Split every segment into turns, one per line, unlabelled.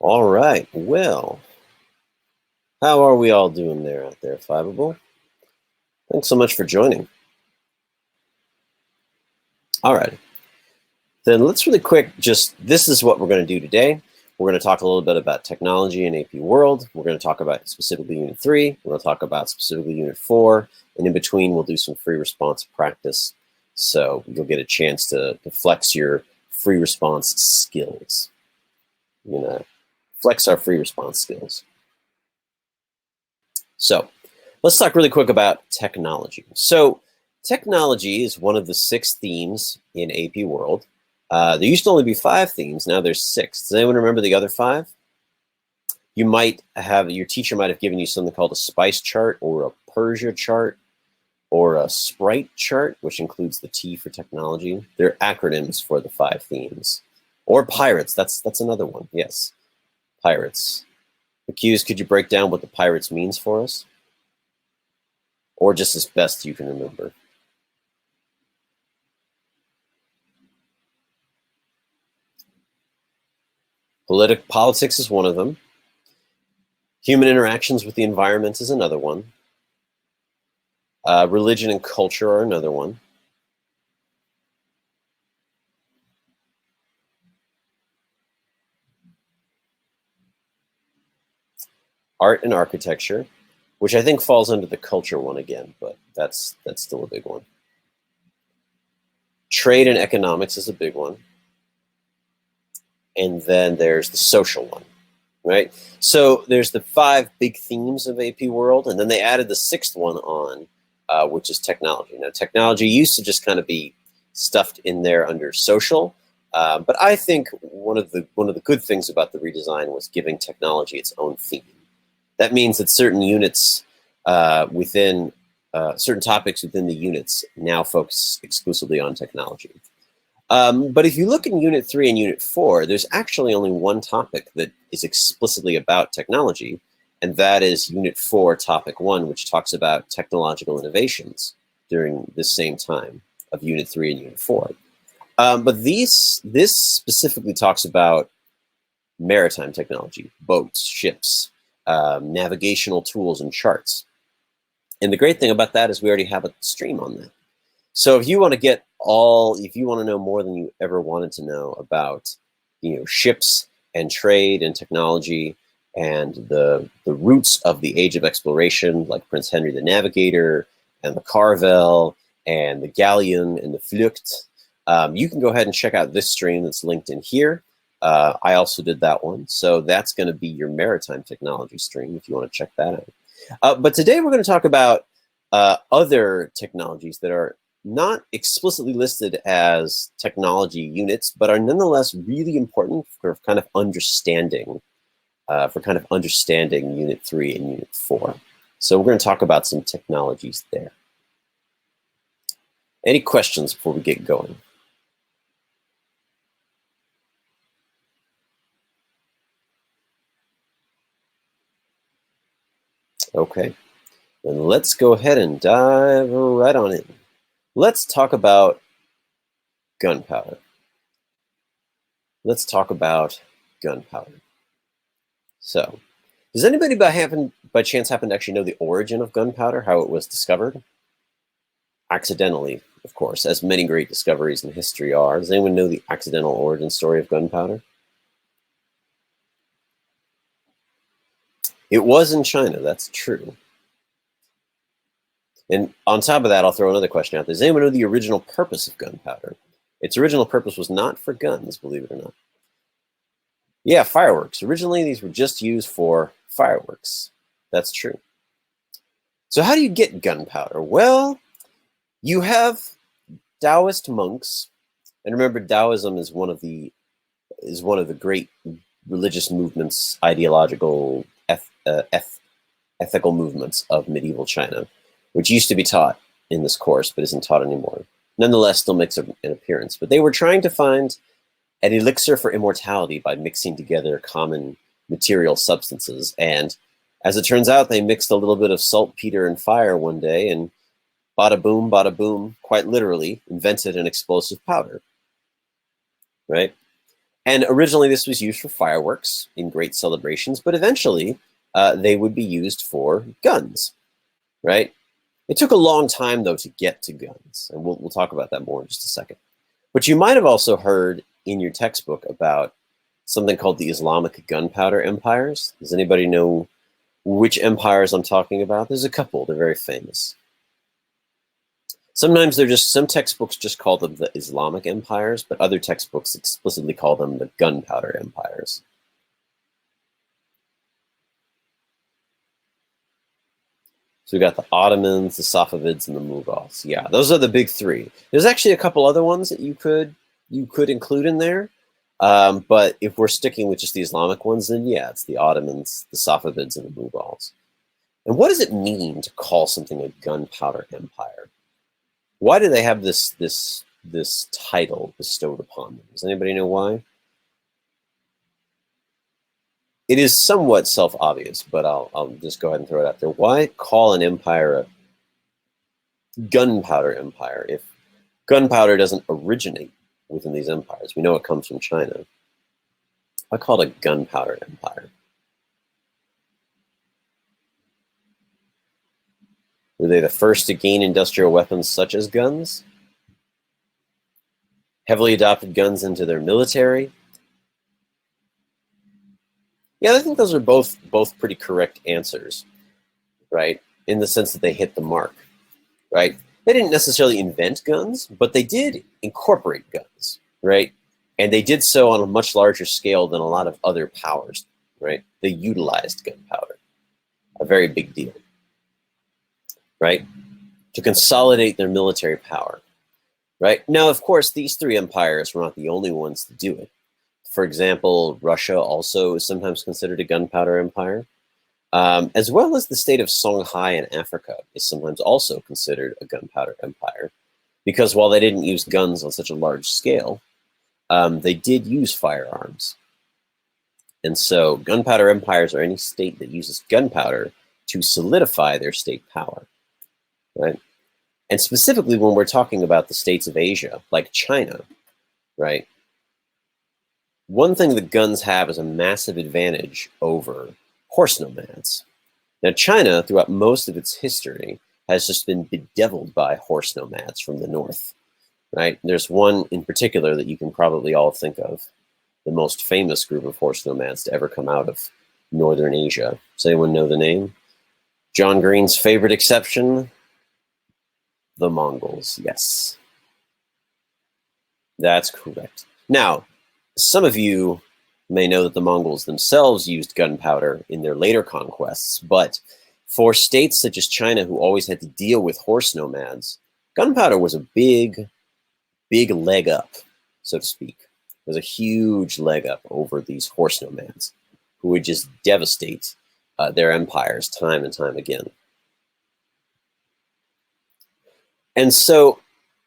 All right. Well, how are we all doing there out there, Fiveable? Thanks so much for joining. All right. Then let's really quick this is what we're going to do today. We're going to talk a little bit about technology in AP World. We're going to talk about specifically Unit 3. We're going to talk about specifically Unit 4. And in between, we'll do some free response practice. So you'll get a chance to flex your free response skills. We're going to flex our free response skills. So let's talk really quick about technology. So technology is one of the 6 themes in AP World. There used to only be 5 themes. Now there's 6. Does anyone remember the other 5? Your teacher might have given you something called a spice chart or a Persia chart or a Sprite chart, which includes the T for technology. They're acronyms for the 5 themes. Or pirates. That's another one. Yes, pirates. Accused, could you break down what the pirates means for us? Or just as best you can remember. Politics is one of them. Human interactions with the environment is another one. Religion and culture are another one. Art and architecture, which I think falls under the culture one again, but that's still a big one. Trade and economics is a big one. And then there's the social one, right? So there's the 5 big themes of AP World, and then they added the 6th one on, which is technology. Now, technology used to just kind of be stuffed in there under social, but I think one of the good things about the redesign was giving technology its own theme. That means that certain units certain topics within the units now focus exclusively on technology. But if you look in Unit 3 and Unit 4, there's actually only one topic that is explicitly about technology, and that is Unit 4, Topic 1, which talks about technological innovations during the same time of Unit 3 and Unit 4. But this specifically talks about maritime technology, boats, ships, navigational tools, and charts. And the great thing about that is we already have a stream on that. So if you want to know more than you ever wanted to know about, ships and trade and technology and the roots of the age of exploration, like Prince Henry the Navigator and the Carvel and the Galleon and the Flucht, you can go ahead and check out this stream that's linked in here. I also did that one. So that's going to be your maritime technology stream if you want to check that out. But today we're going to talk about other technologies that are not explicitly listed as technology units, but are nonetheless really important for kind of understanding Unit 3 and Unit 4. So we're going to talk about some technologies there. Any questions before we get going? Okay, then let's go ahead and dive right on in. Let's talk about gunpowder. So, does anybody by chance happen to actually know the origin of gunpowder, how it was discovered? Accidentally, of course, as many great discoveries in history are. Does anyone know the accidental origin story of gunpowder? It was in China, that's true. And on top of that, I'll throw another question out there. Does anyone know the original purpose of gunpowder? Its original purpose was not for guns, believe it or not. Yeah, fireworks. Originally, these were just used for fireworks. That's true. So how do you get gunpowder? Well, you have Taoist monks, and remember, Taoism is one of the great religious movements, ideological, ethical movements of medieval China, which used to be taught in this course, but isn't taught anymore. Nonetheless, still makes an appearance. But they were trying to find an elixir for immortality by mixing together common material substances. And as it turns out, they mixed a little bit of saltpeter and fire one day, and bada boom, quite literally, invented an explosive powder, right? And originally this was used for fireworks in great celebrations, but eventually they would be used for guns, right? It took a long time, though, to get to guns, and we'll talk about that more in just a second. But you might have also heard in your textbook about something called the Islamic gunpowder empires. Does anybody know which empires I'm talking about? There's a couple. They're very famous. Sometimes some textbooks just call them the Islamic empires, but other textbooks explicitly call them the gunpowder empires. So we got the Ottomans, the Safavids, and the Mughals. Yeah, those are the big three. There's actually a couple other ones that you could include in there. But if we're sticking with just the Islamic ones, then yeah, it's the Ottomans, the Safavids, and the Mughals. And what does it mean to call something a gunpowder empire? Why do they have this title bestowed upon them? Does anybody know why? It is somewhat self-obvious, but I'll just go ahead and throw it out there. Why call an empire a gunpowder empire if gunpowder doesn't originate within these empires? We know it comes from China. Why call it a gunpowder empire? Were they the first to gain industrial weapons such as guns? Heavily adopted guns into their military? Yeah, I think those are both pretty correct answers, right? In the sense that they hit the mark, right? They didn't necessarily invent guns, but they did incorporate guns, right? And they did so on a much larger scale than a lot of other powers, right? They utilized gunpowder, a very big deal, right? To consolidate their military power, right? Now, of course, these three empires were not the only ones to do it. For example, Russia also is sometimes considered a gunpowder empire, as well as the state of Songhai in Africa is sometimes also considered a gunpowder empire, because while they didn't use guns on such a large scale, they did use firearms. And so gunpowder empires are any state that uses gunpowder to solidify their state power, right? And specifically when we're talking about the states of Asia, like China, right? One thing that guns have is a massive advantage over horse nomads. Now, China, throughout most of its history, has just been bedeviled by horse nomads from the north, right? There's one in particular that you can probably all think of, the most famous group of horse nomads to ever come out of northern Asia. Does anyone know the name? John Green's favorite exception? The Mongols, yes. That's correct. Now, some of you may know that the Mongols themselves used gunpowder in their later conquests, but for states such as China, who always had to deal with horse nomads, gunpowder was a big leg up, so to speak. It was a huge leg up over these horse nomads who would just devastate their empires time and time again. And so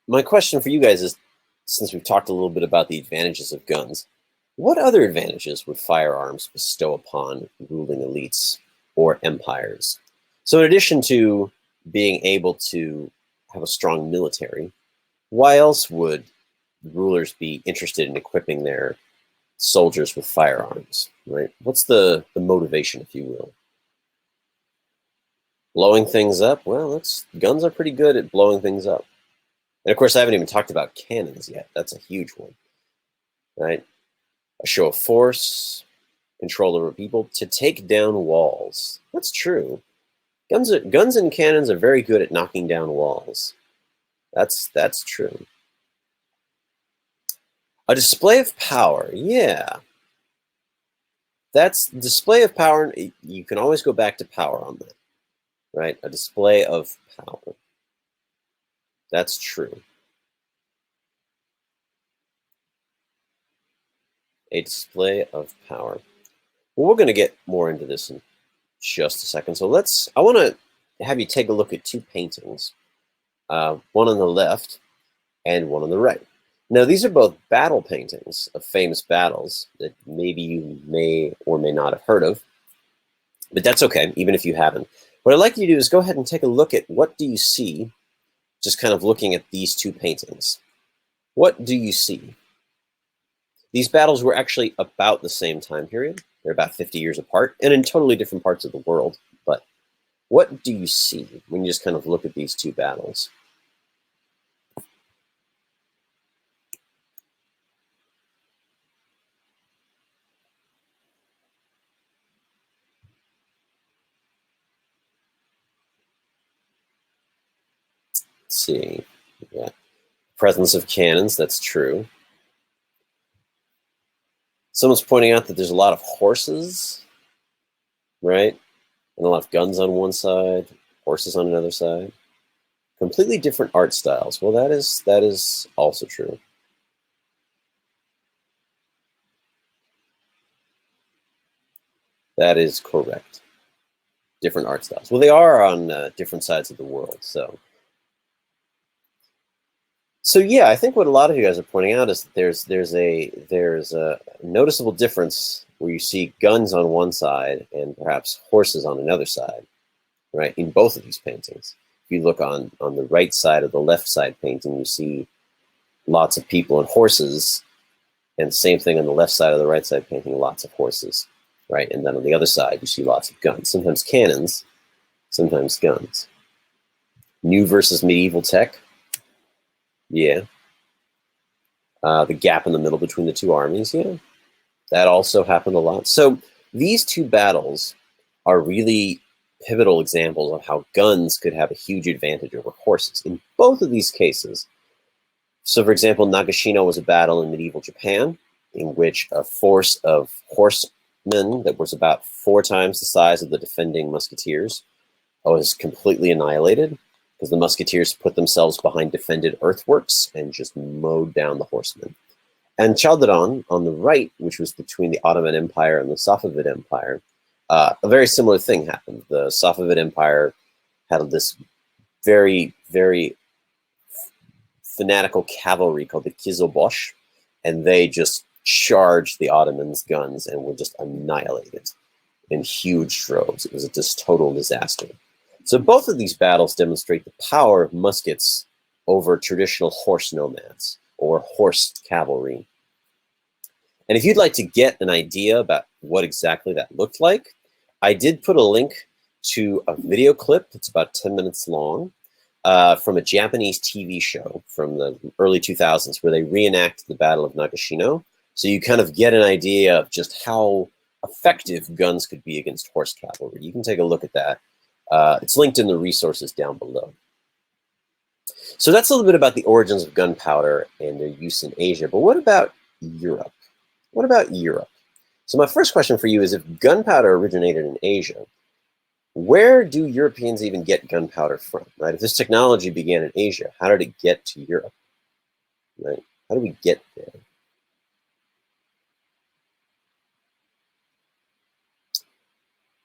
my question for you guys is, since we've talked a little bit about the advantages of guns, what other advantages would firearms bestow upon ruling elites or empires? So in addition to being able to have a strong military, why else would rulers be interested in equipping their soldiers with firearms, right? What's the motivation, if you will? Blowing things up? Well, guns are pretty good at blowing things up. And of course, I haven't even talked about cannons yet. That's a huge one, right? A show of force, control over people, to take down walls. That's true. Guns and cannons are very good at knocking down walls. That's true. A display of power, yeah. That's display of power. You can always go back to power on that, right? A display of power. That's true. A display of power. Well, we're going to get more into this in just a second. So I want to have you take a look at two paintings, one on the left and one on the right. Now, these are both battle paintings of famous battles that maybe you may or may not have heard of, but that's okay, even if you haven't. What I'd like you to do is go ahead and take a look at what do you see, just kind of looking at these two paintings. What do you see? These battles were actually about the same time period. They're about 50 years apart and in totally different parts of the world. But what do you see when you just kind of look at these two battles? Let's see. Yeah. Presence of cannons, that's true. Someone's pointing out that there's a lot of horses, right? And a lot of guns on one side, horses on another side. Completely different art styles. Well, that is also true. That is correct. Different art styles. Well, they are on different sides of the world, so. So yeah, I think what a lot of you guys are pointing out is that there's a noticeable difference where you see guns on one side and perhaps horses on another side, right? In both of these paintings. If you look on the right side of the left side painting, you see lots of people and horses, and the same thing on the left side of the right side painting, lots of horses, right? And then on the other side, you see lots of guns, sometimes cannons, sometimes guns. New versus medieval tech. Yeah. The gap in the middle between the two armies, yeah. That also happened a lot. So these two battles are really pivotal examples of how guns could have a huge advantage over horses in both of these cases. So for example, Nagashino was a battle in medieval Japan in which a force of horsemen that was about 4 times the size of the defending musketeers was completely annihilated, because the musketeers put themselves behind defended earthworks and just mowed down the horsemen. And Chaldiran, on the right, which was between the Ottoman Empire and the Safavid Empire, a very similar thing happened. The Safavid Empire had this very, very fanatical cavalry called the Kizilbosh, and they just charged the Ottomans' guns and were just annihilated in huge droves. It was just total disaster. So both of these battles demonstrate the power of muskets over traditional horse nomads or horse cavalry. And if you'd like to get an idea about what exactly that looked like, I did put a link to a video clip that's about 10 minutes long from a Japanese TV show from the early 2000s where they reenact the Battle of Nagashino. So you kind of get an idea of just how effective guns could be against horse cavalry. You can take a look at that. It's linked in the resources down below. So that's a little bit about the origins of gunpowder and their use in Asia. But what about Europe? What about Europe? So my first question for you is, if gunpowder originated in Asia, where do Europeans even get gunpowder from, right? If this technology began in Asia, how did it get to Europe, right? How do we get there?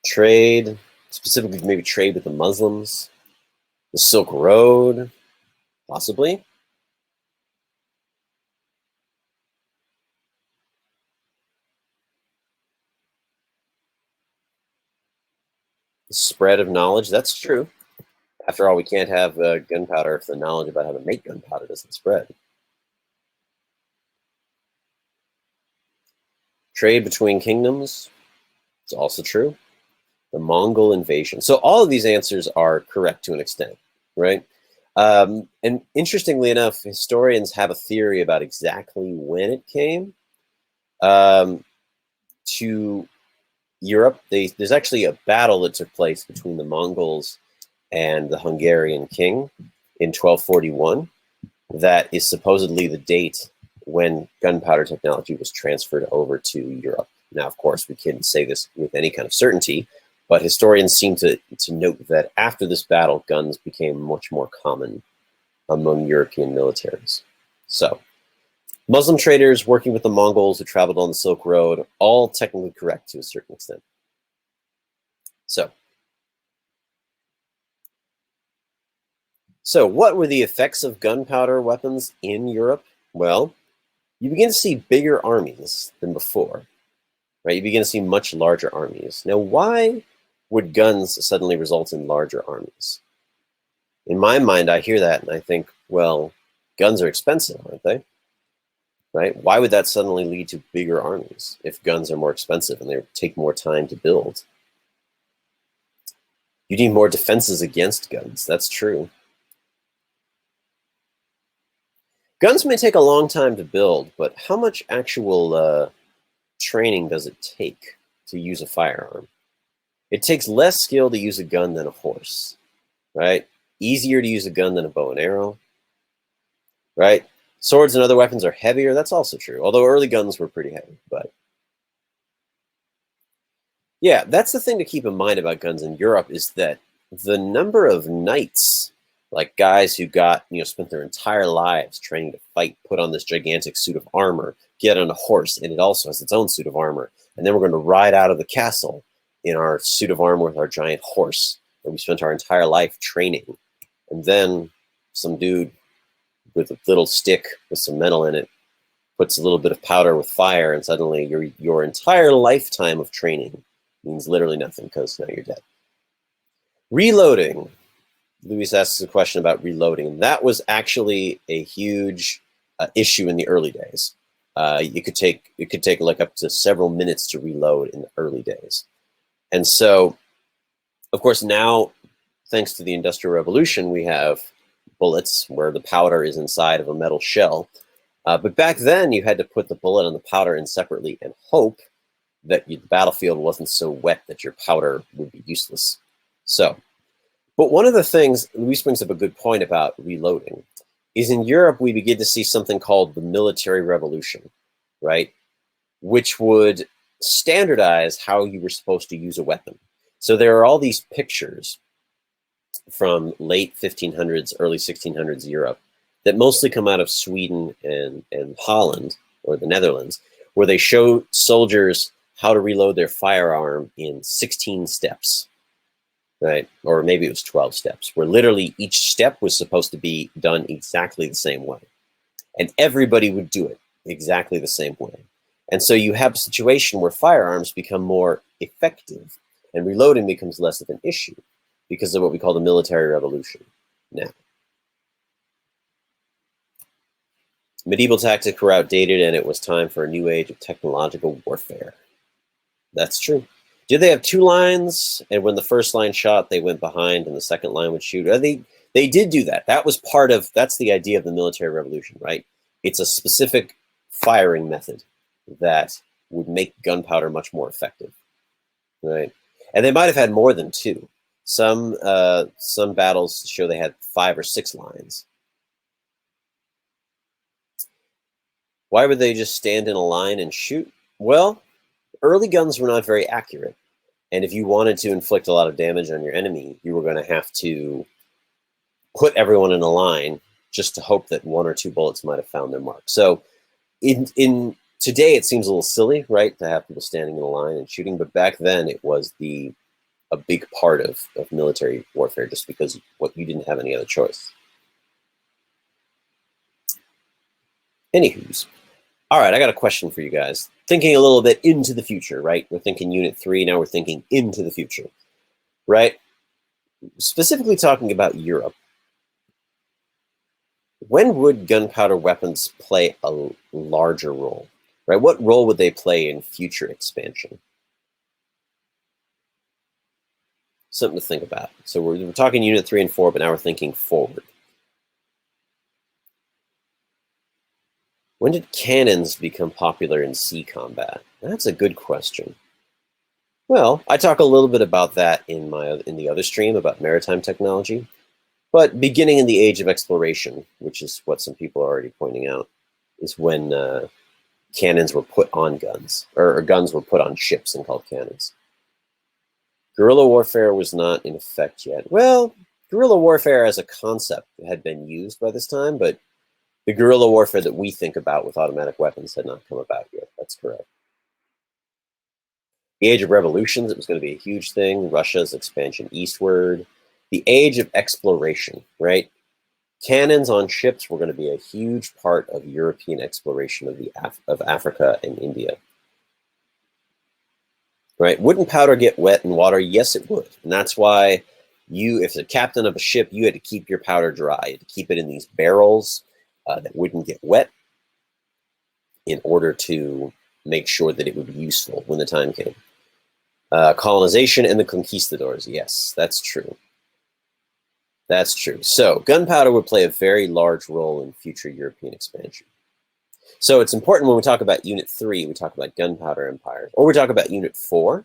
Trade, specifically maybe trade with the Muslims, the Silk Road, possibly. The spread of knowledge, that's true. After all, we can't have gunpowder if the knowledge about how to make gunpowder doesn't spread. Trade between kingdoms, it's also true. The Mongol invasion. So all of these answers are correct to an extent, right? And interestingly enough, historians have a theory about exactly when it came to Europe. There's actually a battle that took place between the Mongols and the Hungarian king in 1241 that is supposedly the date when gunpowder technology was transferred over to Europe. Now, of course, we can't say this with any kind of certainty, but historians seem to note that after this battle, guns became much more common among European militaries. So, Muslim traders working with the Mongols who traveled on the Silk Road, all technically correct to a certain extent. So what were the effects of gunpowder weapons in Europe? Well, you begin to see bigger armies than before, right? You begin to see much larger armies. Now, why would guns suddenly result in larger armies? In my mind, I hear that and I think, well, guns are expensive, aren't they? right? Why would that suddenly lead to bigger armies if guns are more expensive and they take more time to build? You need more defenses against guns. That's true. Guns may take a long time to build, but how much actual training does it take to use a firearm? It takes less skill to use a gun than a horse, right? Easier to use a gun than a bow and arrow, right? Swords and other weapons are heavier. That's also true, although early guns were pretty heavy. But yeah, that's the thing to keep in mind about guns in Europe is that the number of knights, like guys who got, spent their entire lives training to fight, put on this gigantic suit of armor, get on a horse, and it also has its own suit of armor. And then we're going to ride out of the castle in our suit of armor with our giant horse that we spent our entire life training. And then some dude with a little stick with some metal in it puts a little bit of powder with fire, and suddenly your entire lifetime of training means literally nothing because now you're dead. Reloading. Luis asks a question about reloading. That was actually a huge issue in the early days. It could take like up to several minutes to reload in the early days. And so, of course, now, thanks to the Industrial Revolution, we have bullets where the powder is inside of a metal shell. But back then, you had to put the bullet and the powder in separately and hope that the battlefield wasn't so wet that your powder would be useless. So, but one of the things, Luis brings up a good point about reloading, is in Europe, we begin to see something called the military revolution, right? Which would standardize how you were supposed to use a weapon. So there are all these pictures from late 1500s, early 1600s Europe that mostly come out of Sweden and Holland, or the Netherlands, where they show soldiers how to reload their firearm in 16 steps, right? Or maybe it was 12 steps, where literally each step was supposed to be done exactly the same way. And everybody would do it exactly the same way. And so you have a situation where firearms become more effective and reloading becomes less of an issue because of what we call the military revolution now. Medieval tactics were outdated and it was time for a new age of technological warfare. That's true. Did they have two lines? And when the first line shot, they went behind and the second line would shoot? They did do that. That was that's the idea of the military revolution, right? It's a specific firing method that would make gunpowder much more effective, right? And they might have had more than two. Some battles show they had 5 or 6 lines. Why would they just stand in a line and shoot? Well, early guns were not very accurate. And if you wanted to inflict a lot of damage on your enemy, you were going to have to put everyone in a line just to hope that 1 or 2 bullets might have found their mark. So in today, it seems a little silly, right, to have people standing in a line and shooting. But back then, it was a big part of military warfare just because you didn't have any other choice. Anywho's. All right, I got a question for you guys. Thinking a little bit into the future, right? We're thinking Unit 3, now we're thinking into the future, right? Specifically talking about Europe. When would gunpowder weapons play a larger role, right? What role would they play in future expansion? Something to think about. So we're talking Unit 3 and 4, but now we're thinking forward. When did cannons become popular in sea combat? That's a good question. Well, I talk a little bit about that in the other stream about maritime technology, but beginning in the age of exploration, which is what some people are already pointing out, is when cannons were put on guns, or guns were put on ships and called cannons. Guerrilla warfare was not in effect yet. Well, guerrilla warfare as a concept had been used by this time, but the guerrilla warfare that we think about with automatic weapons had not come about yet. That's correct. The age of revolutions, it was going to be a huge thing. Russia's expansion eastward. The age of exploration, right? Cannons on ships were going to be a huge part of European exploration of Africa and India. Right? Wouldn't powder get wet in water? Yes, it would. And that's why if the captain of a ship, you had to keep your powder dry. You had to keep it in these barrels that wouldn't get wet. in order to make sure that it would be useful when the time came. Colonization and the conquistadors. Yes, that's true. That's true. So gunpowder would play a very large role in future European expansion. So it's important when we talk about Unit 3, we talk about gunpowder empires, or we talk about Unit 4,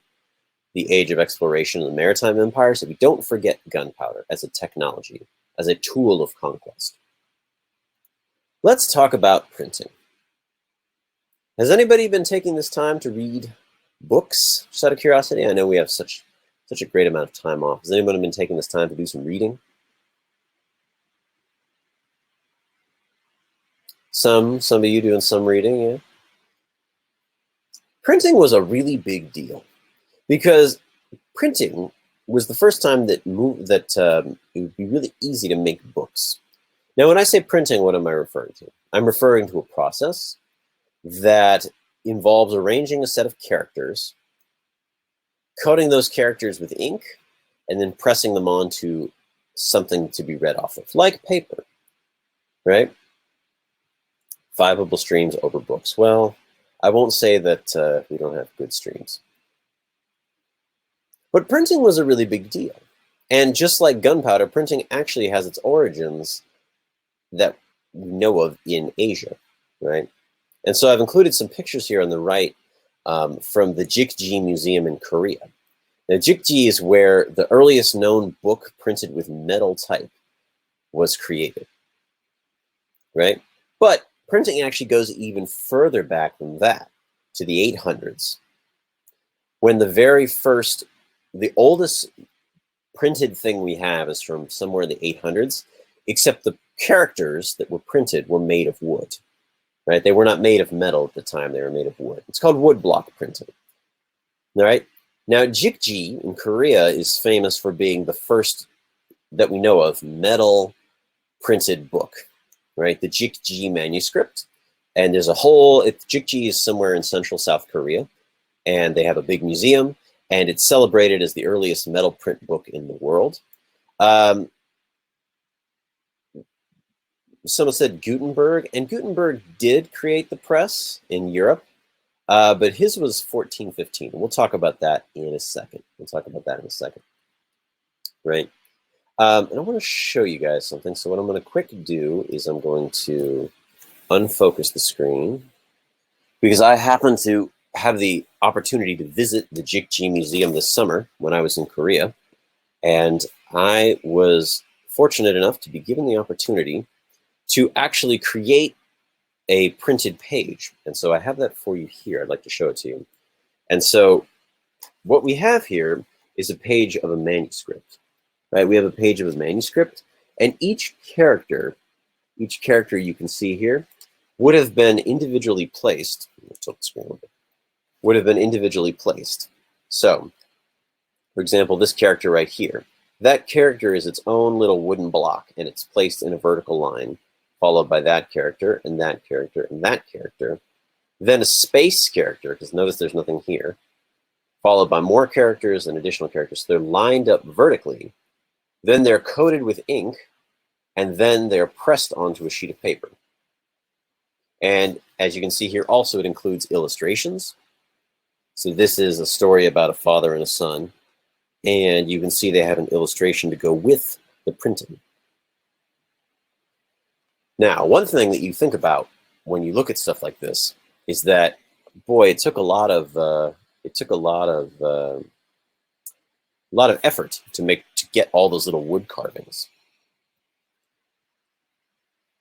the age of exploration of the maritime empires, that we don't forget gunpowder as a technology, as a tool of conquest. Let's talk about printing. Has anybody been taking this time to read books, just out of curiosity? I know we have such a great amount of time off. Has anyone been taking this time to do some reading? Some of you doing some reading, yeah. Printing was a really big deal because printing was the first time that it would be really easy to make books. Now, when I say printing, what am I referring to? I'm referring to a process that involves arranging a set of characters, coating those characters with ink, and then pressing them onto something to be read off of, like paper, right? Fiveable streams over books. Well, I won't say that we don't have good streams. But printing was a really big deal. And just like gunpowder, printing actually has its origins that we know of in Asia, right? And so I've included some pictures here on the right from the Jikji Museum in Korea. Now, Jikji is where the earliest known book printed with metal type was created, right? But printing actually goes even further back than that, to the 800s, when the oldest printed thing we have is from somewhere in the 800s, except the characters that were printed were made of wood, right? They were not made of metal at the time, they were made of wood. It's called woodblock printing, all right? Now, Jikji in Korea is famous for being the first that we know of metal printed book, right? The Jikji manuscript. And there's a whole, Jikji is somewhere in central South Korea, and they have a big museum, and it's celebrated as the earliest metal print book in the world. Someone said Gutenberg, and Gutenberg did create the press in Europe, but his was 1415. We'll talk about that in a second. Right? And I want to show you guys something. So what I'm going to quick do is I'm going to unfocus the screen because I happen to have the opportunity to visit the Jikji Museum this summer when I was in Korea. And I was fortunate enough to be given the opportunity to actually create a printed page. And so I have that for you here. I'd like to show it to you. And so what we have here is a page of a manuscript, right? We have a page of a manuscript, and each character you can see here would have been individually placed. Would have been individually placed. So, for example, this character right here, that character is its own little wooden block, and it's placed in a vertical line, followed by that character, and that character, and that character. Then a space character, because notice there's nothing here, followed by more characters and additional characters. So they're lined up vertically. Then they're coated with ink, and then they're pressed onto a sheet of paper. And as you can see here, also it includes illustrations. So this is a story about a father and a son. And you can see they have an illustration to go with the printing. Now, one thing that you think about when you look at stuff like this is that, boy, it took a lot of effort to get all those little wood carvings.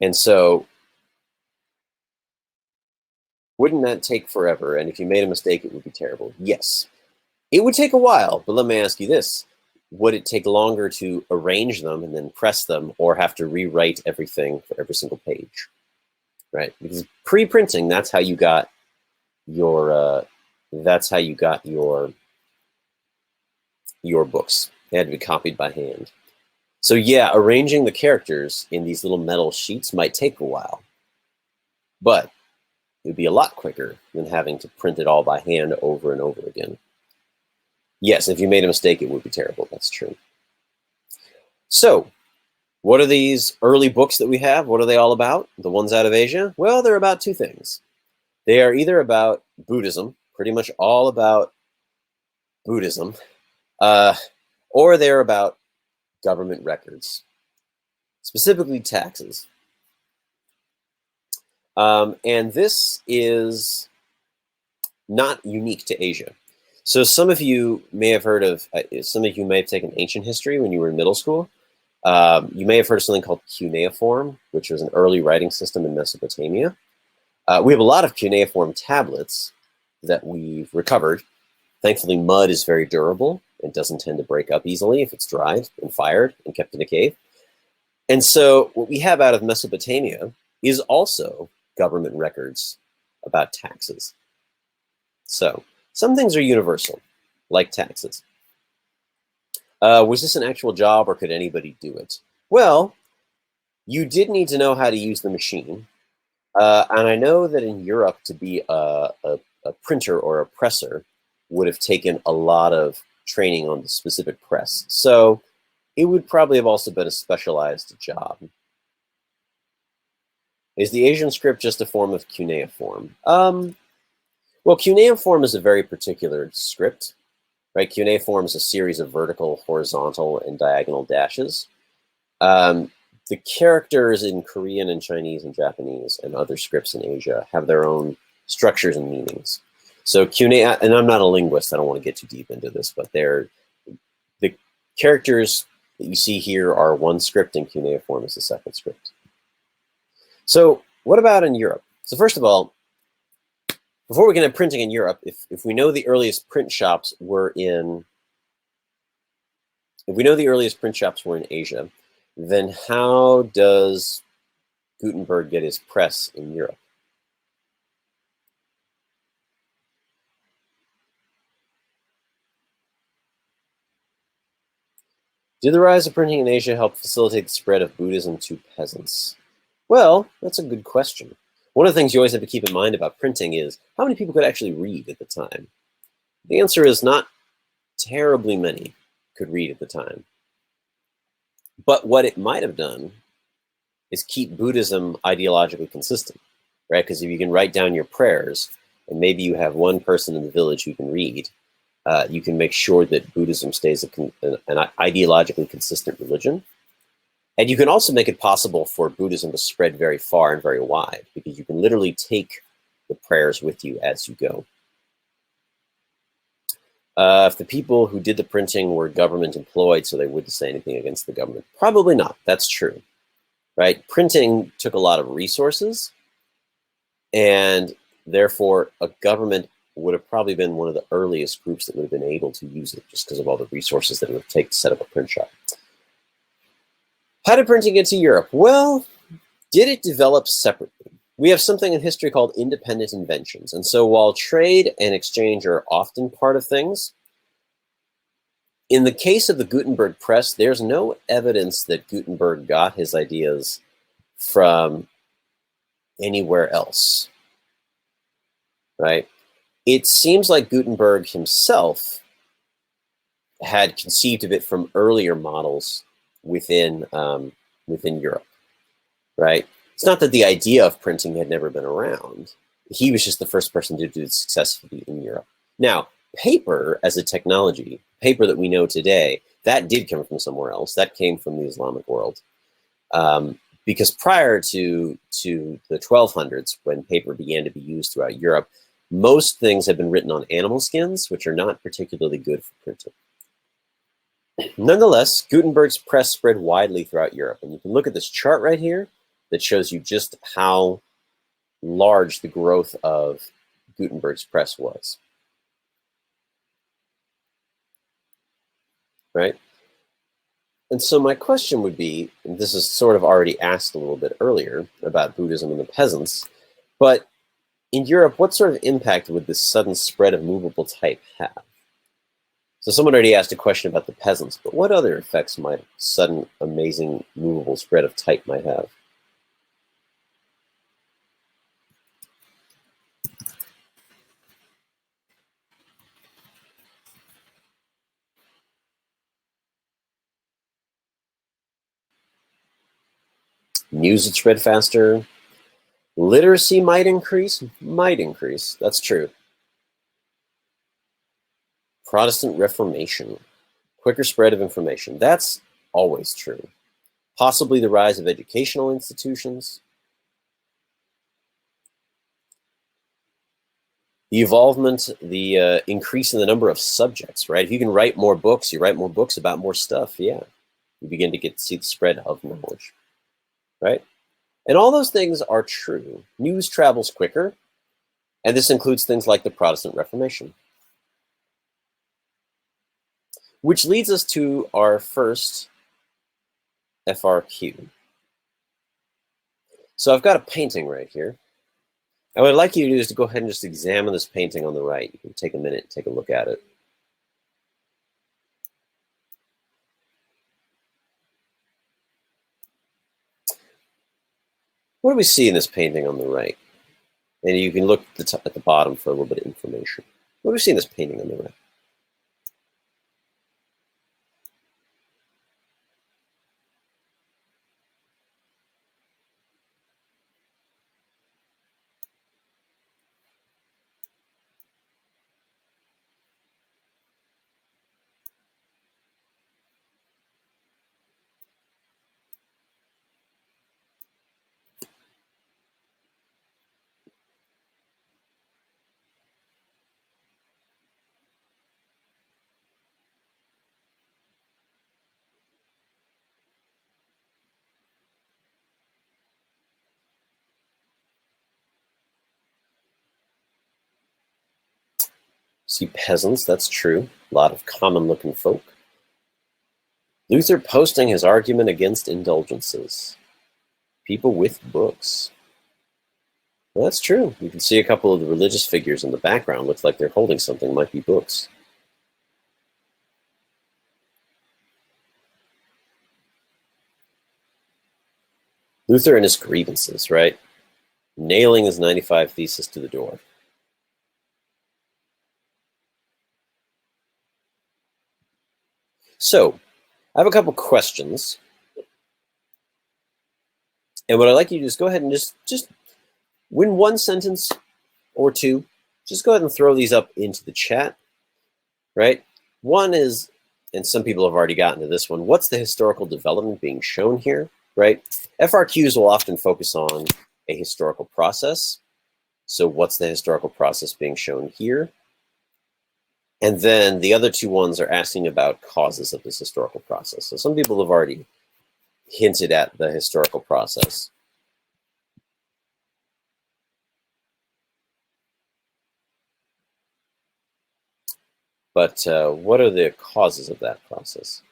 And so, wouldn't that take forever? And if you made a mistake, it would be terrible. Yes, it would take a while. But let me ask you this: would it take longer to arrange them and then press them, or have to rewrite everything for every single page? Right? Because pre-printing, that's how you got your books. They had to be copied by hand. So yeah, arranging the characters in these little metal sheets might take a while, but it would be a lot quicker than having to print it all by hand over and over again. Yes, if you made a mistake, it would be terrible. That's true. So, what are these early books that we have? What are they all about? The ones out of Asia? Well, they're about two things. They are either about Buddhism, pretty much all about Buddhism, or they're about government records, specifically taxes. And this is not unique to Asia. So some of you may have heard of, some of you may have taken ancient history when you were in middle school. You may have heard of something called cuneiform, which was an early writing system in Mesopotamia. We have a lot of cuneiform tablets that we've recovered. Thankfully, mud is very durable and doesn't tend to break up easily if it's dried and fired and kept in a cave. And so what we have out of Mesopotamia is also government records about taxes. So some things are universal, like taxes. Was this an actual job or could anybody do it? Well, you did need to know how to use the machine. And I know that in Europe, to be a printer or a presser would have taken a lot of training on the specific press. So it would probably have also been a specialized job. Is the Asian script just a form of cuneiform? Well, cuneiform is a very particular script, right? Cuneiform is a series of vertical, horizontal, and diagonal dashes. The characters in Korean and Chinese and Japanese and other scripts in Asia have their own structures and meanings. So and I'm not a linguist, I don't want to get too deep into this, but the characters that you see here are one script and cuneiform is the second script. So what about in Europe? So first of all, before we get into printing in Europe, if we know the earliest print shops were in, Asia, then how does Gutenberg get his press in Europe? Did the rise of printing in Asia help facilitate the spread of Buddhism to peasants? Well, that's a good question. One of the things you always have to keep in mind about printing is how many people could actually read at the time? The answer is not terribly many could read at the time. But what it might have done is keep Buddhism ideologically consistent, right? Because if you can write down your prayers and maybe you have one person in the village who can read, you can make sure that Buddhism stays an ideologically consistent religion. And you can also make it possible for Buddhism to spread very far and very wide, because you can literally take the prayers with you as you go. If the people who did the printing were government employed, so they wouldn't say anything against the government, probably not. That's true, right? Printing took a lot of resources, and therefore a government would have probably been one of the earliest groups that would have been able to use it, just because of all the resources that it would take to set up a print shop. How did printing get to Europe? Well, did it develop separately? We have something in history called independent inventions. And so while trade and exchange are often part of things, in the case of the Gutenberg press, there's no evidence that Gutenberg got his ideas from anywhere else, right? It seems like Gutenberg himself had conceived of it from earlier models within Europe, right? It's not that the idea of printing had never been around. He was just the first person to do it successfully in Europe. Now, paper as a technology, paper that we know today, that did come from somewhere else. That came from the Islamic world. Because prior to the 1200s, when paper began to be used throughout Europe, most things had been written on animal skins, which are not particularly good for printing. Nonetheless, Gutenberg's press spread widely throughout Europe. And you can look at this chart right here that shows you just how large the growth of Gutenberg's press was, right? And so my question would be, and this is sort of already asked a little bit earlier about Buddhism and the peasants, but in Europe, what sort of impact would this sudden spread of movable type have? So someone already asked a question about the peasants, but what other effects might sudden, amazing, movable spread of type might have? News would spread faster. Literacy might increase. Might increase. That's true. Protestant Reformation. Quicker spread of information. That's always true. Possibly the rise of educational institutions. The involvement, the increase in the number of subjects, right? If you can write more books, you write more books about more stuff, yeah. You begin to get to see the spread of knowledge, right? And all those things are true. News travels quicker, and this includes things like the Protestant Reformation. Which leads us to our first FRQ. So I've got a painting right here. And what I'd like you to do is to go ahead and just examine this painting on the right. You can take a minute and take a look at it. What do we see in this painting on the right? And you can look at the bottom for a little bit of information. What do we see in this painting on the right? See peasants, that's true. A lot of common-looking folk. Luther posting his argument against indulgences. People with books. Well, that's true. You can see a couple of the religious figures in the background. Looks like they're holding something, might be books. Luther and his grievances, right? Nailing his 95 Thesis to the door. So, I have a couple questions. And what I'd like you to do is go ahead and just win one sentence or two. Just go ahead and throw these up into the chat, right? One is, and some people have already gotten to this one, what's the historical development being shown here, right? FRQs will often focus on a historical process. So what's the historical process being shown here? And then the other two ones are asking about causes of this historical process. So some people have already hinted at the historical process. But what are the causes of that process?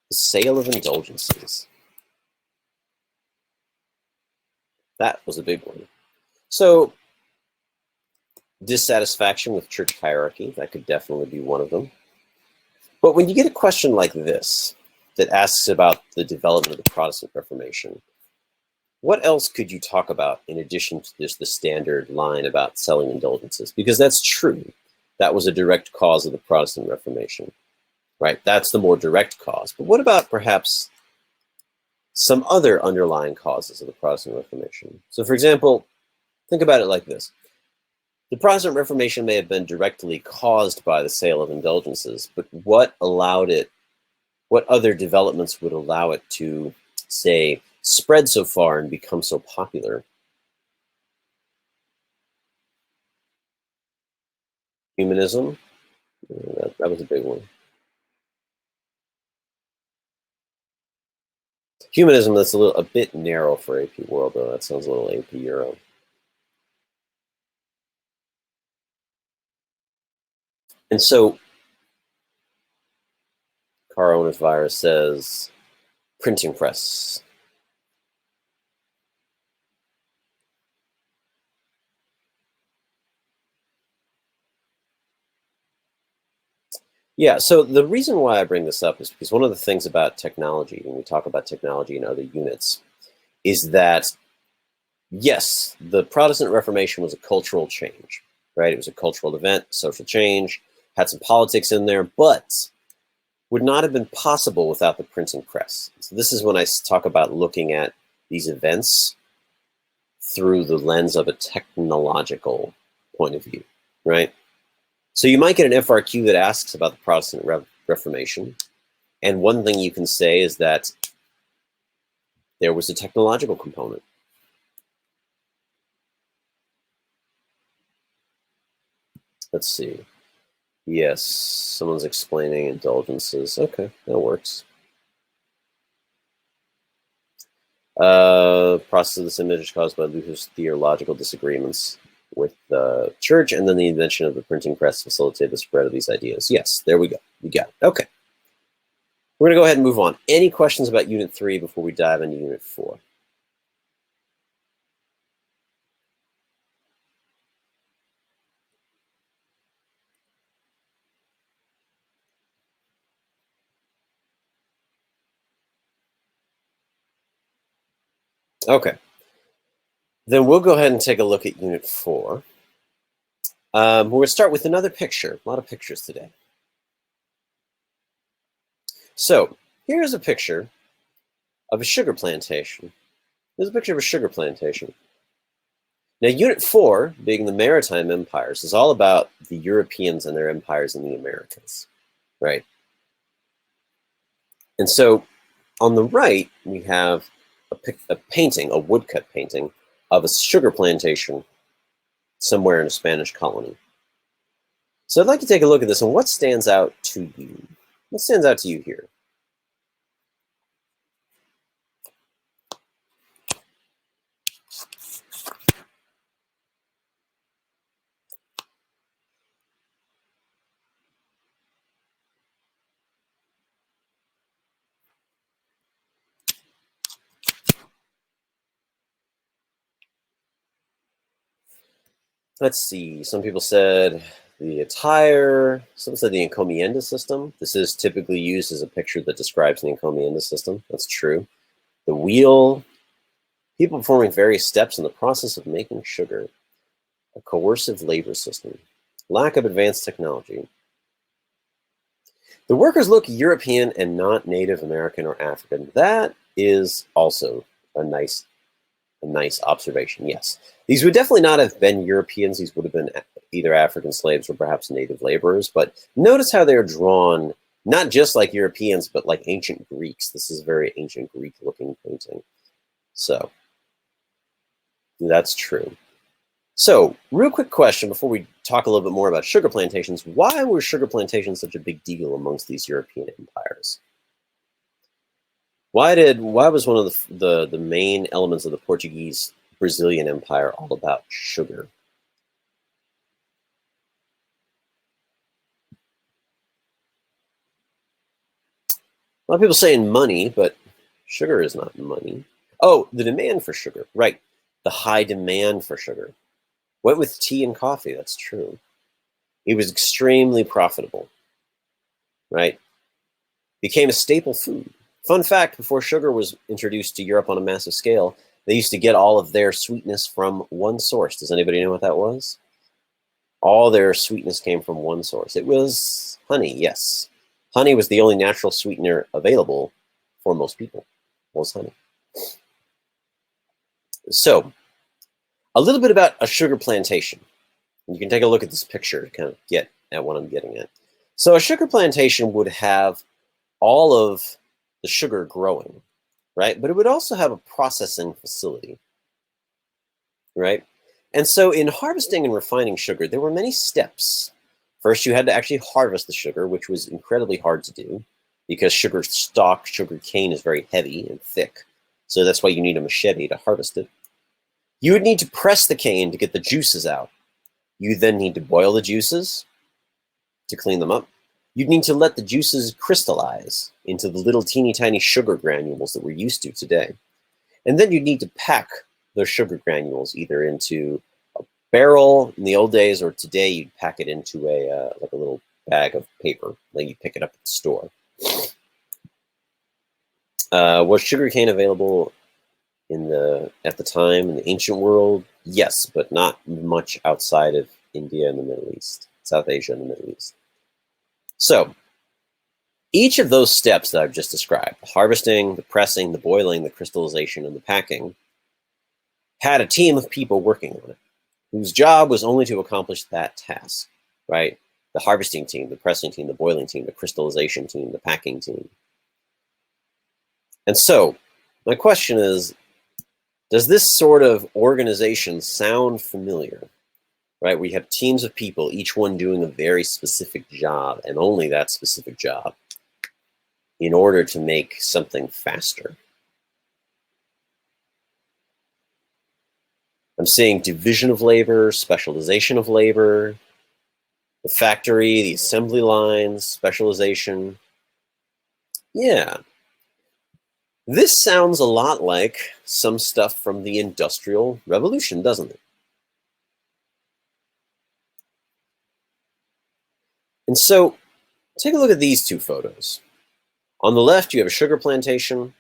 The sale of indulgences. That was a big one. So dissatisfaction with church hierarchy, that could definitely be one of them. But when you get a question like this that asks about the development of the Protestant Reformation, what else could you talk about in addition to just the standard line about selling indulgences? Because that's true. That was a direct cause of the Protestant Reformation, right? That's the more direct cause. But what about perhaps some other underlying causes of the Protestant Reformation? So for example, think about it like this. The Protestant Reformation may have been directly caused by the sale of indulgences, but what allowed it, what other developments would allow it to, say, spread so far and become so popular? Humanism, that was a big one. Humanism, that's a bit narrow for AP World, though. That sounds a little AP Euro. And so, Car Owner's Virus says, printing press. Yeah, so the reason why I bring this up is because one of the things about technology, when we talk about technology in other units, is that, yes, the Protestant Reformation was a cultural change, right? It was a cultural event, social change, had some politics in there, but would not have been possible without the printing press. So this is when I talk about looking at these events through the lens of a technological point of view, right? So you might get an FRQ that asks about the Protestant Reformation, and one thing you can say is that there was a technological component. Let's see. Yes, someone's explaining indulgences. Okay, that works. Process of this image is caused by Luther's theological disagreements with the church, and then the invention of the printing press facilitated the spread of these ideas. Yes, there we go. We got it. Okay. We're going to go ahead and move on. Any questions about Unit 3 before we dive into Unit 4? Okay. Then we'll go ahead and take a look at Unit 4. We're going to start with another picture. A lot of pictures today. So here's a picture of a sugar plantation. Here's a picture of a sugar plantation. Now, Unit 4, being the maritime empires, is all about the Europeans and their empires in the Americas, right? And so on the right, we have a painting, a woodcut painting, of a sugar plantation somewhere in a Spanish colony. So I'd like to take a look at this, and what stands out to you? What stands out to you here? Let's see. Some people said the attire. Some said the encomienda system. This is typically used as a picture that describes the encomienda system. That's true. The wheel. People performing various steps in the process of making sugar. A coercive labor system. Lack of advanced technology. The workers look European and not Native American or African. That is also a nice observation. Yes, these would definitely not have been Europeans. These would have been either African slaves or perhaps native laborers. But notice how they're drawn, not just like Europeans, but like ancient Greeks. This is a very ancient Greek-looking painting. So that's true. So, real quick question before we talk a little bit more about sugar plantations. Why were sugar plantations such a big deal amongst these European empires? Why was one of the main elements of the Portuguese Brazilian Empire all about sugar? A lot of people saying money, but sugar is not money. Oh, the demand for sugar, right. The high demand for sugar. Went with tea and coffee, that's true. It was extremely profitable, right? Became a staple food. Fun fact, before sugar was introduced to Europe on a massive scale, they used to get all of their sweetness from one source. Does anybody know what that was? All their sweetness came from one source. It was honey, yes. Honey was the only natural sweetener available for most people, was honey. So, a little bit about a sugar plantation. You can take a look at this picture to kind of get at what I'm getting at. So a sugar plantation would have all of the sugar growing, right? But it would also have a processing facility, right? And so in harvesting and refining sugar, there were many steps. First, you had to actually harvest the sugar, which was incredibly hard to do. because sugar cane is very heavy and thick. So that's why you need a machete to harvest it. You would need to press the cane to get the juices out. You then need to boil the juices to clean them up. You'd need to let the juices crystallize into the little teeny tiny sugar granules that we're used to today. And then you'd need to pack those sugar granules either into a barrel in the old days, or today you'd pack it into a like a little bag of paper. Then you pick it up at the store. Was sugarcane available at the time in the ancient world? Yes, but not much outside of India and the Middle East, South Asia and the Middle East. So each of those steps that I've just described, the harvesting, the pressing, the boiling, the crystallization, and the packing, had a team of people working on it, whose job was only to accomplish that task, right? The harvesting team, the pressing team, the boiling team, the crystallization team, the packing team. And so my question is, does this sort of organization sound familiar? Right? We have teams of people, each one doing a very specific job, and only that specific job, in order to make something faster. I'm seeing division of labor, specialization of labor, the factory, the assembly lines, specialization. Yeah. This sounds a lot like some stuff from the Industrial Revolution, doesn't it? And so take a look at these two photos. On the left, you have a sugar plantation,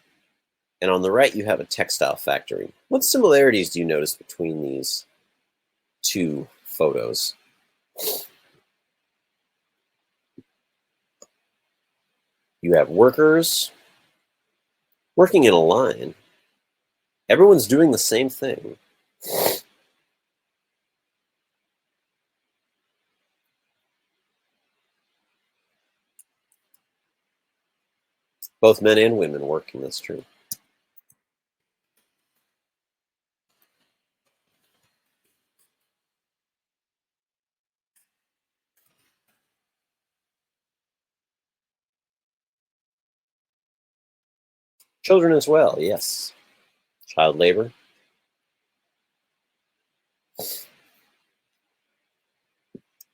and on the right, you have a textile factory. What similarities do you notice between these two photos? You have workers working in a line. Everyone's doing the same thing. Both men and women working, that's true. Children as well, yes. Child labor.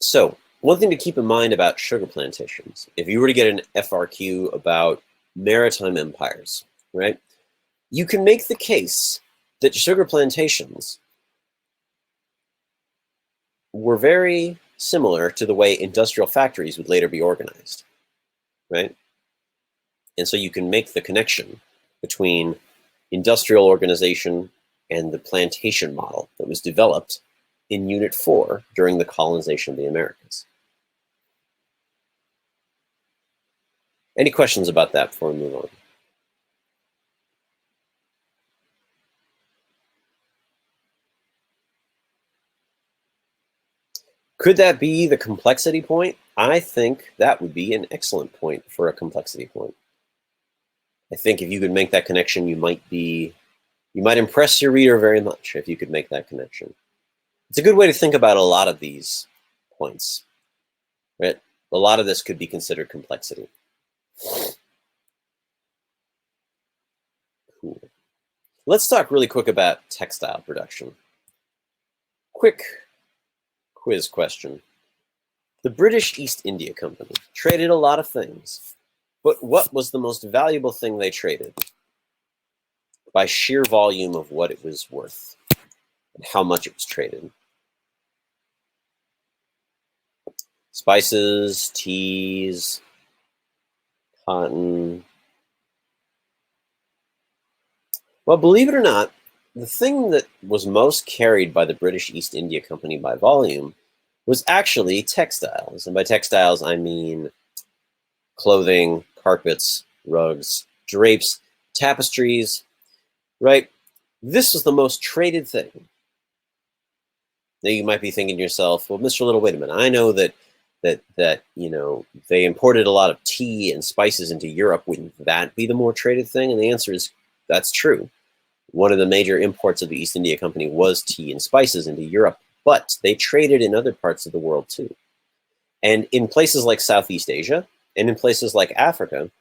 So, one thing to keep in mind about sugar plantations, if you were to get an FRQ about maritime empires, right? You can make the case that sugar plantations were very similar to the way industrial factories would later be organized, right? And so you can make the connection between industrial organization and the plantation model that was developed in Unit 4 during the colonization of the Americas. Any questions about that before we move on? Could that be the complexity point? I think that would be an excellent point for a complexity point. I think if you could make that connection, you might impress your reader very much if you could make that connection. It's a good way to think about a lot of these points, right? A lot of this could be considered complexity. Cool. Let's talk really quick about textile production. Quick quiz question. The British East India Company traded a lot of things, but what was the most valuable thing they traded by sheer volume of what it was worth and how much it was traded? Spices, teas, cotton. Well, believe it or not, the thing that was most carried by the British East India Company by volume was actually textiles. And by textiles, I mean clothing, carpets, rugs, drapes, tapestries, right? This was the most traded thing. Now you might be thinking to yourself, well, Mr. Little, wait a minute. I know that they imported a lot of tea and spices into Europe. Wouldn't that be the more traded thing? And the answer is that's true. One of the major imports of the East India Company was tea and spices into Europe, but they traded in other parts of the world too. And in places like Southeast Asia and in places like Africa,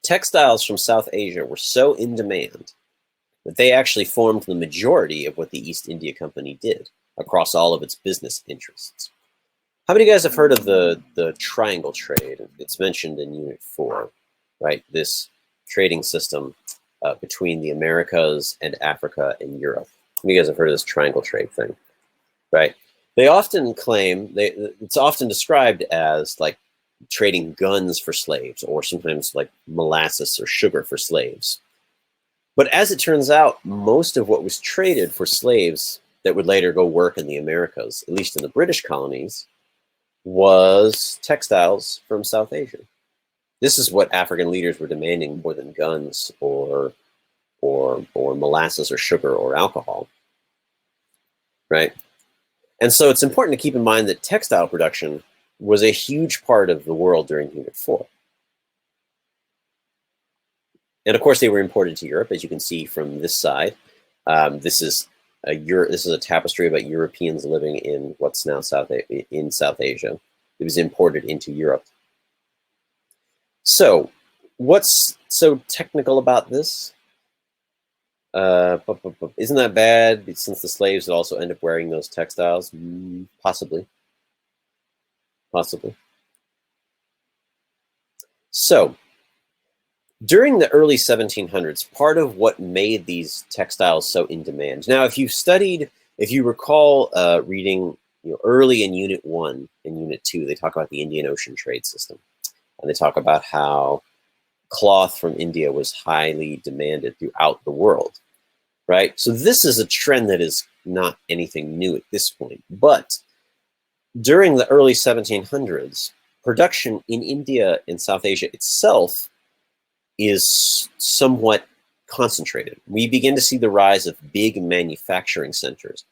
textiles from South Asia were so in demand that they actually formed the majority of what the East India Company did across all of its business interests. How many of you guys have heard of the triangle trade? It's mentioned in Unit 4, right? This trading system between the Americas and Africa and Europe. How many of you guys have heard of this triangle trade thing, right? They often claim, it's often described as like trading guns for slaves, or sometimes like molasses or sugar for slaves. But as it turns out, most of what was traded for slaves that would later go work in the Americas, at least in the British colonies, was textiles from South Asia. This is what African leaders were demanding more than guns or molasses or sugar or alcohol, right? And so it's important to keep in mind that textile production was a huge part of the world during Unit 4. And of course, they were imported to Europe, as you can see from this side. This is a tapestry about Europeans living in what's now South Asia. It was imported into Europe. So, what's so technical about this? Isn't that bad? Since the slaves would also end up wearing those textiles, possibly. So, during the early 1700s, part of what made these textiles so in demand. Now, if you recall reading early in Unit 1 and Unit 2, they talk about the Indian Ocean trade system. And they talk about how cloth from India was highly demanded throughout the world, right? So this is a trend that is not anything new at this point. But during the early 1700s, production in India and South Asia itself is somewhat concentrated. We begin to see the rise of big manufacturing centers,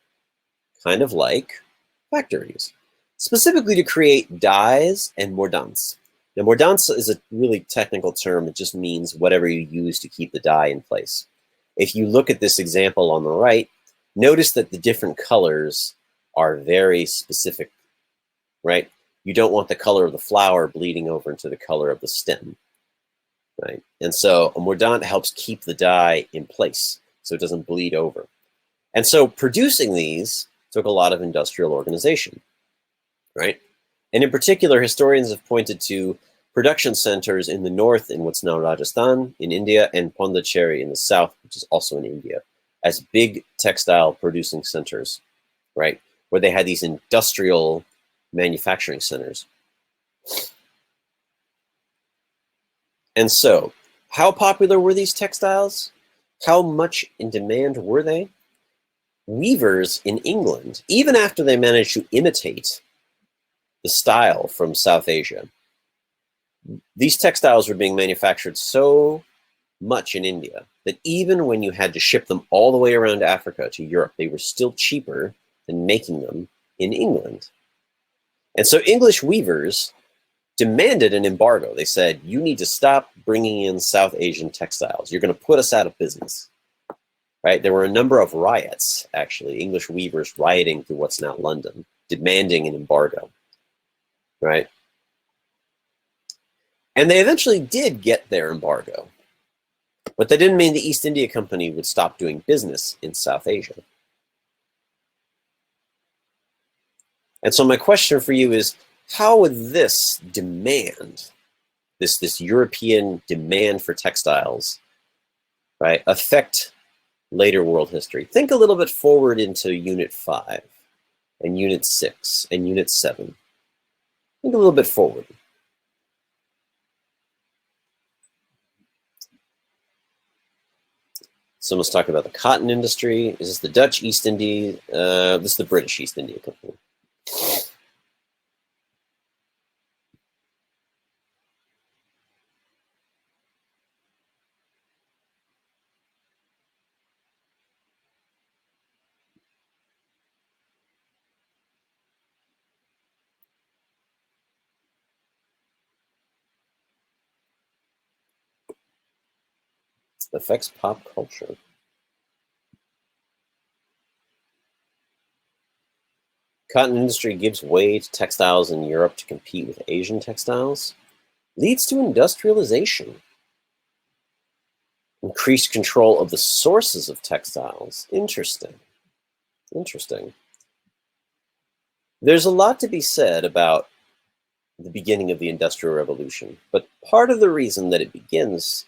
kind of like factories, specifically to create dyes and mordants. Now, mordants is a really technical term. It just means whatever you use to keep the dye in place. If you look at this example on the right, notice that the different colors are very specific, right? You don't want the color of the flower bleeding over into the color of the stem, right? And so a mordant helps keep the dye in place so it doesn't bleed over. And so producing these took a lot of industrial organization, right? And in particular, historians have pointed to production centers in the north in what's now Rajasthan in India and Pondicherry in the south, which is also in India, as big textile producing centers, right? Where they had these industrial manufacturing centers. And so, how popular were these textiles? How much in demand were they? Weavers in England, even after they managed to imitate the style from South Asia, these textiles were being manufactured so much in India that even when you had to ship them all the way around Africa to Europe, they were still cheaper than making them in England. And so English weavers demanded an embargo. They said, you need to stop bringing in South Asian textiles. You're going to put us out of business, right? There were a number of riots, actually, English weavers rioting through what's now London, demanding an embargo, right? And they eventually did get their embargo, but that didn't mean the East India Company would stop doing business in South Asia. And so my question for you is, how would this demand, this European demand for textiles, right, affect later world history? Think a little bit forward into Unit 5 and Unit 6 and Unit 7. Think a little bit forward. Someone's talking about the cotton industry. Is this the Dutch East India? This is the British East India Company. Affects pop culture. Cotton industry gives way to textiles in Europe to compete with Asian textiles. Leads to industrialization. Increased control of the sources of textiles. Interesting. Interesting. There's a lot to be said about the beginning of the Industrial Revolution, but part of the reason that it begins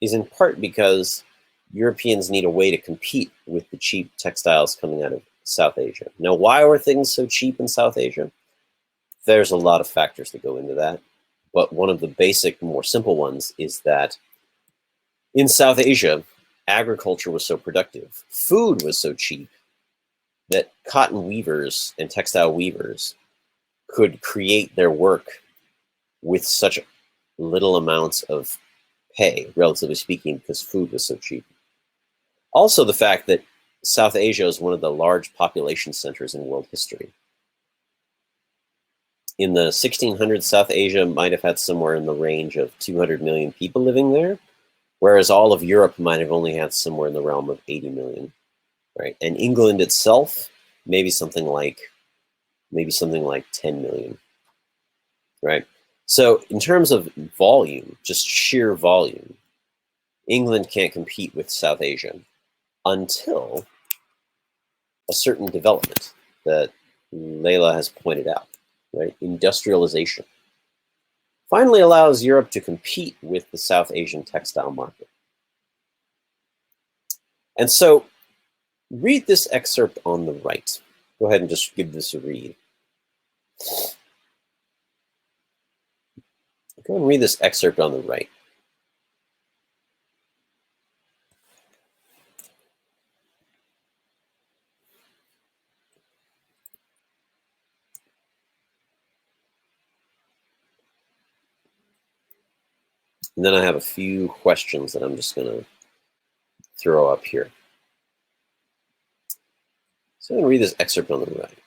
is in part because Europeans need a way to compete with the cheap textiles coming out of South Asia. Now, why were things so cheap in South Asia? There's a lot of factors that go into that, but one of the basic, more simple ones is that in South Asia, agriculture was so productive, food was so cheap, that cotton weavers and textile weavers could create their work with such little amounts of pay, relatively speaking, because food was so cheap. Also, the fact that South Asia is one of the large population centers in world history. In the 1600s, South Asia might have had somewhere in the range of 200 million people living there, whereas all of Europe might have only had somewhere in the realm of 80 million, right? And England itself, maybe something like 10 million, right? So in terms of volume, just sheer volume, England can't compete with South Asia until a certain development that Layla has pointed out, right? Industrialization finally allows Europe to compete with the South Asian textile market. And so read this excerpt on the right. Go ahead and just give this a read. Go and read this excerpt on the right. And then I have a few questions that I'm just going to throw up here. So I'm going to read this excerpt on the right.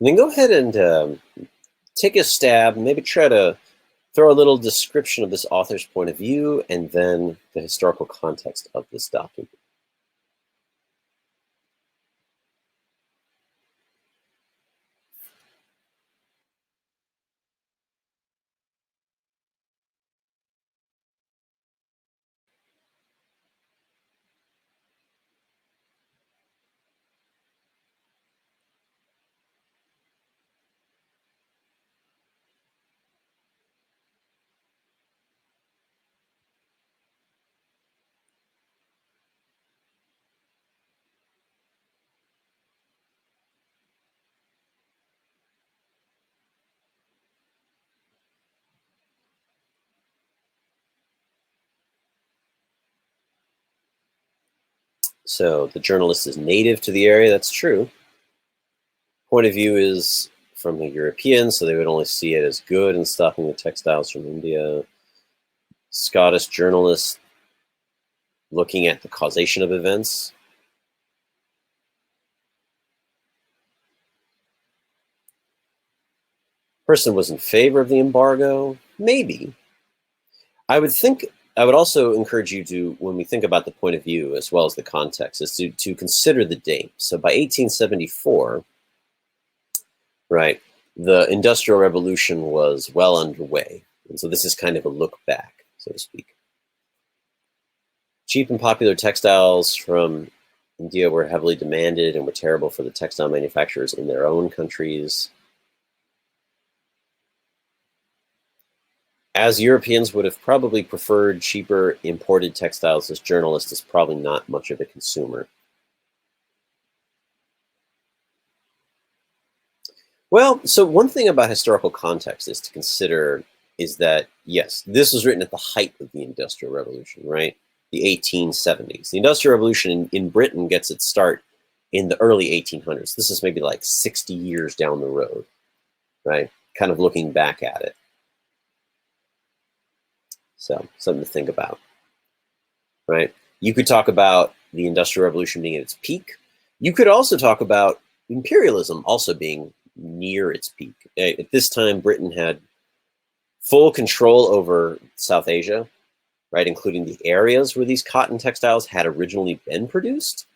And then go ahead and take a stab, maybe try to throw a little description of this author's point of view and then the historical context of this document. So the journalist is native to the area, that's true. Point of view is from the Europeans, so they would only see it as good in stopping the textiles from India. Scottish journalist looking at the causation of events. Person was in favor of the embargo, maybe. I would also encourage you to, when we think about the point of view as well as the context, is to consider the date. So by 1874, right, the Industrial Revolution was well underway. And so this is kind of a look back, so to speak. Cheap and popular textiles from India were heavily demanded and were terrible for the textile manufacturers in their own countries. As Europeans would have probably preferred cheaper imported textiles, this journalist is probably not much of a consumer. Well, so one thing about historical context is to consider is that, yes, this was written at the height of the Industrial Revolution, right? The 1870s. The Industrial Revolution in Britain gets its start in the early 1800s. This is maybe like 60 years down the road, right? Kind of looking back at it. So something to think about, right? You could talk about the Industrial Revolution being at its peak. You could also talk about imperialism also being near its peak. At this time, Britain had full control over South Asia, right, including the areas where these cotton textiles had originally been produced.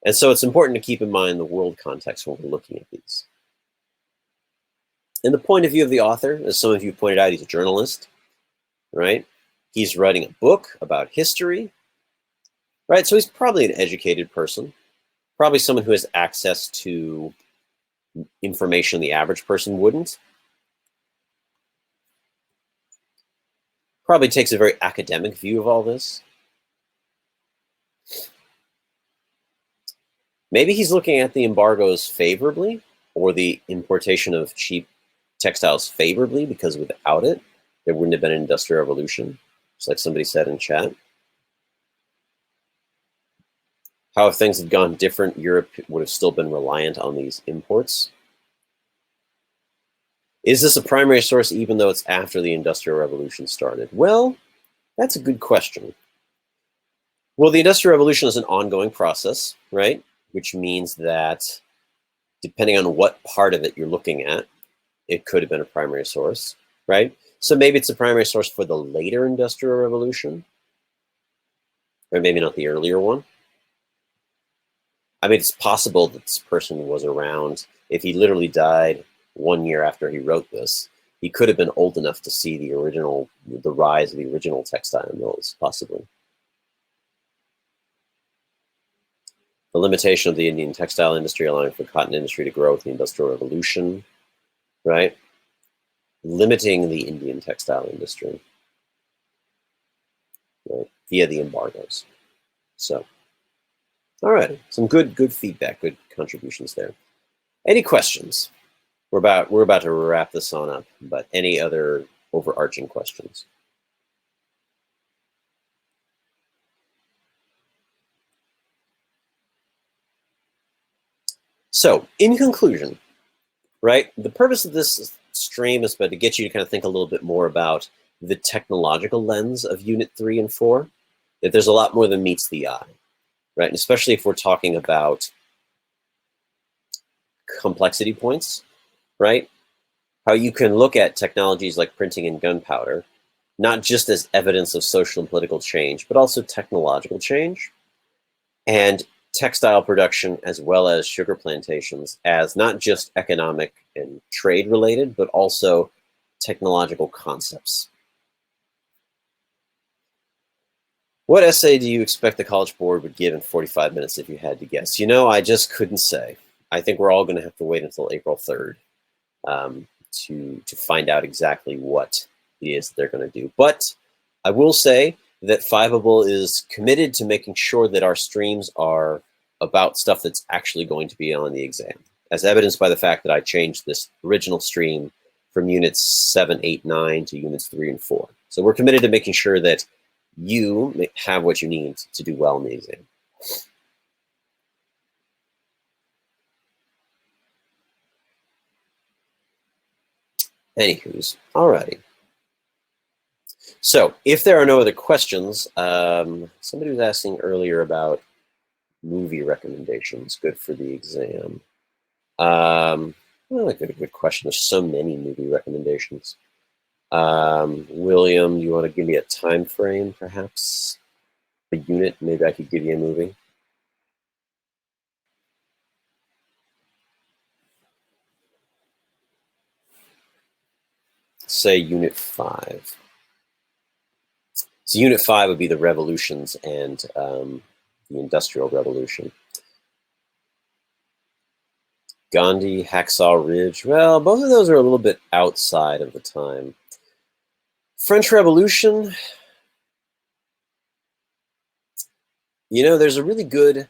And so it's important to keep in mind the world context when we're looking at these. And the point of view of the author, as some of you pointed out, he's a journalist, right? He's writing a book about history, right? So he's probably an educated person, probably someone who has access to information the average person wouldn't. Probably takes a very academic view of all this. Maybe he's looking at the embargoes favorably, or the importation of cheap textiles favorably, because without it, there wouldn't have been an industrial revolution, just like somebody said in chat. How if things had gone different, Europe would have still been reliant on these imports. Is this a primary source even though it's after the Industrial Revolution started? Well, that's a good question. Well, the Industrial Revolution is an ongoing process, right? Which means that depending on what part of it you're looking at, it could have been a primary source, right? So maybe it's a primary source for the later Industrial Revolution, or maybe not the earlier one. I mean, it's possible that this person was around. If he literally died 1 year after he wrote this, he could have been old enough to see the rise of the original textile mills, possibly. The limitation of the Indian textile industry, allowing for the cotton industry to grow with the Industrial Revolution, right? Limiting the Indian textile industry, right, via the embargoes. So, all right, some good feedback, good contributions there. Any questions? We're about to wrap this on up, but any other overarching questions? So, in conclusion, right, the purpose of this stream is to get you to kind of think a little bit more about the technological lens of Unit 3 and 4, that there's a lot more than meets the eye, right? And especially if we're talking about complexity points, right? How you can look at technologies like printing and gunpowder, not just as evidence of social and political change, but also technological change, and textile production as well as sugar plantations as not just economic and trade related, but also technological concepts. What essay do you expect the College Board would give in 45 minutes if you had to guess? You know, I just couldn't say. I think we're all going to have to wait until April 3rd to find out exactly what it is they're going to do. But I will say that Fiveable is committed to making sure that our streams are about stuff that's actually going to be on the exam, as evidenced by the fact that I changed this original stream from units 7, 8, 9 to units 3 and 4. So we're committed to making sure that you have what you need to do well in the exam. Anywho's, alrighty. So if there are no other questions, somebody was asking earlier about movie recommendations, good for the exam. Well, good question. There's so many movie recommendations. William, you want to give me a time frame, perhaps? A unit, maybe I could give you a movie. Say unit 5. So unit 5 would be the revolutions and the Industrial Revolution. Gandhi, Hacksaw Ridge. Well, both of those are a little bit outside of the time. French Revolution. You know, there's a really good,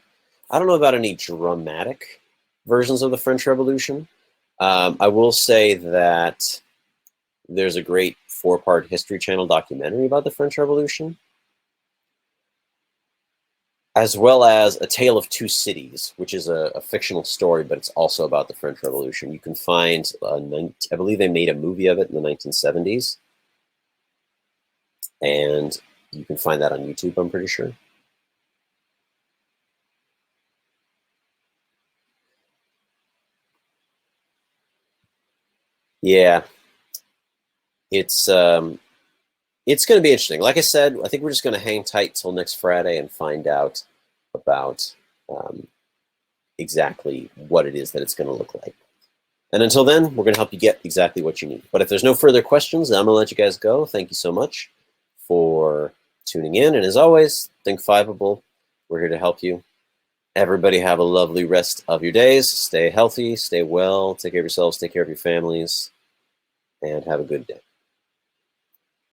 I don't know about any dramatic versions of the French Revolution. I will say that there's a great 4-part History Channel documentary about the French Revolution, as well as A Tale of Two Cities, which is a fictional story, but it's also about the French Revolution. You can find, I believe they made a movie of it in the 1970s, and you can find that on YouTube, I'm pretty sure. Yeah, it's going to be interesting. Like I said, I think we're just going to hang tight till next Friday and find out about exactly what it is that it's going to look like. And until then, we're going to help you get exactly what you need. But if there's no further questions, I'm going to let you guys go. Thank you so much for tuning in. And as always, think fiveable. We're here to help you. Everybody have a lovely rest of your days. Stay healthy, stay well, take care of yourselves, take care of your families, and have a good day.